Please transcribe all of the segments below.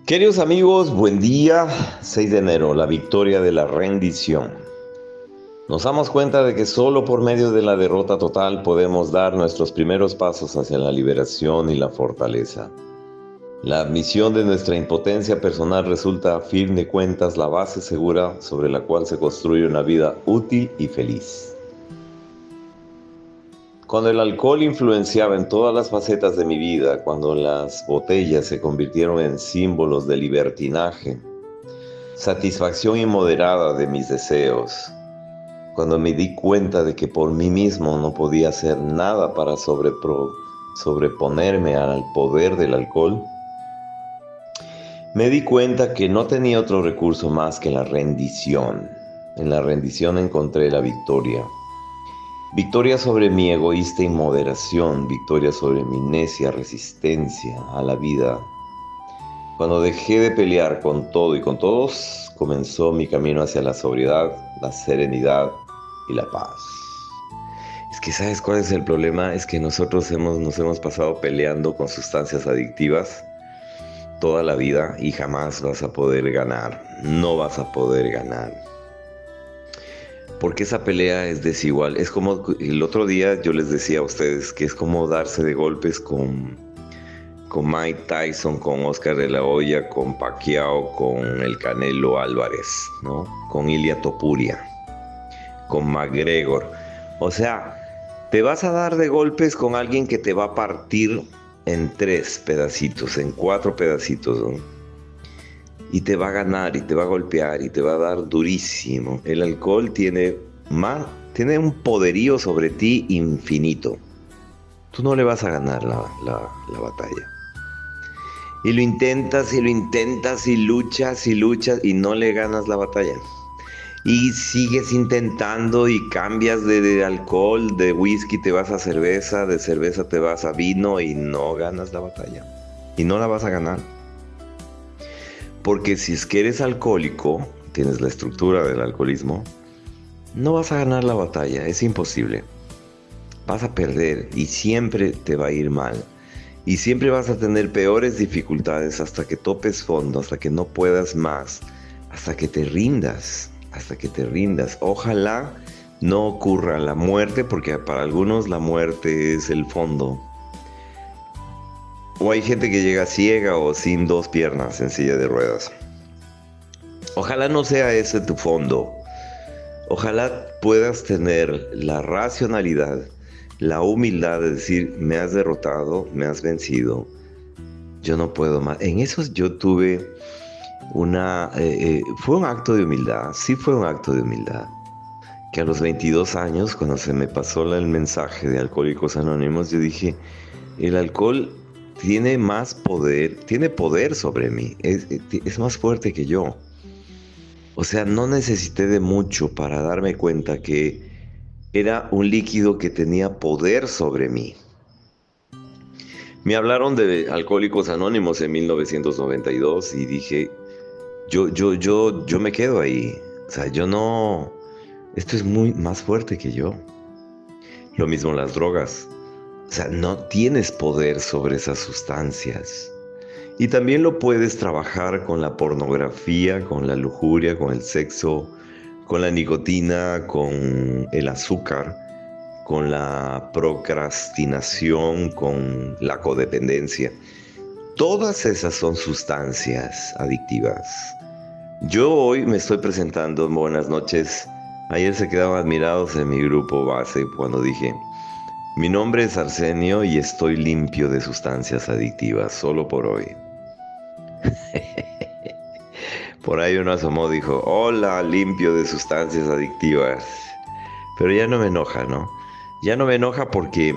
Queridos amigos, buen día. 6 de enero, la victoria de la rendición. Nos damos cuenta de que solo por medio de la derrota total podemos dar nuestros primeros pasos hacia la liberación y la fortaleza. La admisión de nuestra impotencia personal resulta, a fin de cuentas, la base segura sobre la cual se construye una vida útil y feliz. Cuando el alcohol influenciaba en todas las facetas de mi vida, cuando las botellas se convirtieron en símbolos de libertinaje, satisfacción inmoderada de mis deseos, cuando me di cuenta de que por mí mismo no podía hacer nada para sobreponerme al poder del alcohol, me di cuenta que no tenía otro recurso más que la rendición. En la rendición encontré la victoria. Victoria sobre mi egoísta inmoderación, victoria sobre mi necia resistencia a la vida. Cuando dejé de pelear con todo y con todos, comenzó mi camino hacia la sobriedad, la serenidad y la paz. Es que ¿sabes cuál es el problema? Es que nosotros nos hemos pasado peleando con sustancias adictivas toda la vida y jamás vas a poder ganar. No vas a poder ganar. Porque esa pelea es desigual. Es como el otro día yo les decía a ustedes que es como darse de golpes con Mike Tyson, con Oscar de la Hoya, con Pacquiao, con el Canelo Álvarez, ¿no? Con Ilia Topuria, con McGregor. O sea, te vas a dar de golpes con alguien que te va a partir en 3 pedacitos, en 4 pedacitos, ¿no? Y te va a ganar y te va a golpear y te va a dar durísimo. El alcohol tiene un poderío sobre ti infinito. Tú no le vas a ganar la batalla. Y lo intentas y lo intentas y luchas y no le ganas la batalla. Y sigues intentando y cambias de alcohol, de whisky te vas a cerveza, de cerveza te vas a vino y no ganas la batalla. Y no la vas a ganar. Porque si es que eres alcohólico, tienes la estructura del alcoholismo, no vas a ganar la batalla, es imposible. Vas a perder y siempre te va a ir mal. Y siempre vas a tener peores dificultades hasta que topes fondo, hasta que no puedas más, hasta que te rindas, Ojalá no ocurra la muerte, porque para algunos la muerte es el fondo. O hay gente que llega ciega o sin 2 piernas en silla de ruedas. Ojalá no sea ese tu fondo. Ojalá puedas tener la racionalidad, la humildad de decir, me has derrotado, me has vencido, yo no puedo más. En eso yo tuve fue un acto de humildad, sí fue un acto de humildad. Que a los 22 años, cuando se me pasó el mensaje de Alcohólicos Anónimos, yo dije, el alcohol tiene más poder, tiene poder sobre mí, es más fuerte que yo. O sea, no necesité de mucho para darme cuenta que era un líquido que tenía poder sobre mí. Me hablaron de Alcohólicos Anónimos en 1992 y dije, yo me quedo ahí. O sea, esto es muy más fuerte que yo. Lo mismo las drogas. O sea, no tienes poder sobre esas sustancias. Y también lo puedes trabajar con la pornografía, con la lujuria, con el sexo, con la nicotina, con el azúcar, con la procrastinación, con la codependencia. Todas esas son sustancias adictivas. Yo hoy me estoy presentando, buenas noches. Ayer se quedaban admirados en mi grupo base cuando dije, mi nombre es Arsenio y estoy limpio de sustancias adictivas, solo por hoy. Por ahí uno asomó, dijo, hola, limpio de sustancias adictivas. Pero ya no me enoja, ¿no? Ya no me enoja porque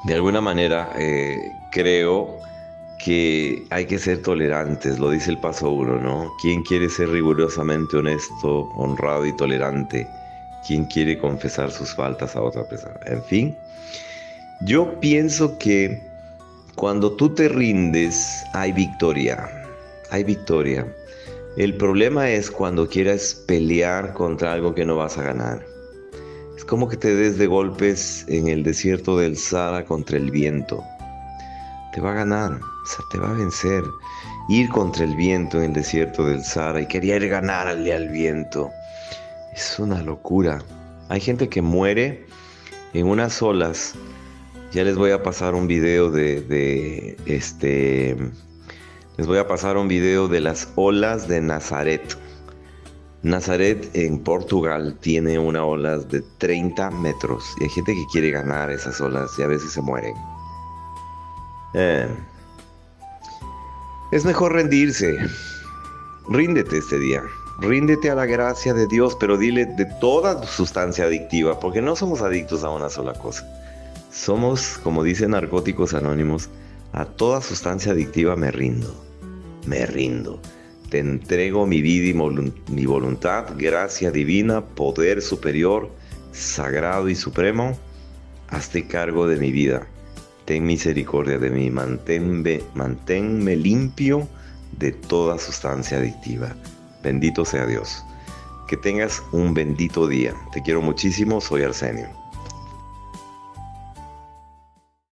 de alguna manera creo que hay que ser tolerantes, lo dice el paso 1, ¿no? ¿Quién quiere ser rigurosamente honesto, honrado y tolerante? ¿Quién quiere confesar sus faltas a otra persona? En fin, yo pienso que cuando tú te rindes, hay victoria. Hay victoria. El problema es cuando quieras pelear contra algo que no vas a ganar. Es como que te des de golpes en el desierto del Sahara contra el viento. te va a ganar, o sea, te va a vencer. Ir contra el viento en el desierto del Sahara y querer ganarle al viento es una locura. Hay gente que muere en unas olas. Ya les voy a pasar un video les voy a pasar un video de las olas de Nazaret. Nazaret en Portugal tiene una ola de 30 metros y hay gente que quiere ganar esas olas y a veces se mueren. Es mejor rendirse. Ríndete este día. Ríndete a la gracia de Dios, pero dile de toda sustancia adictiva, porque no somos adictos a una sola cosa. Somos, como dicen Narcóticos Anónimos, a toda sustancia adictiva me rindo. Me rindo. Te entrego mi vida y mi voluntad, gracia divina, poder superior, sagrado y supremo. Hazte cargo de mi vida. Ten misericordia de mí. Manténme limpio de toda sustancia adictiva. Bendito sea Dios. Que tengas un bendito día. Te quiero muchísimo. Soy Arsenio.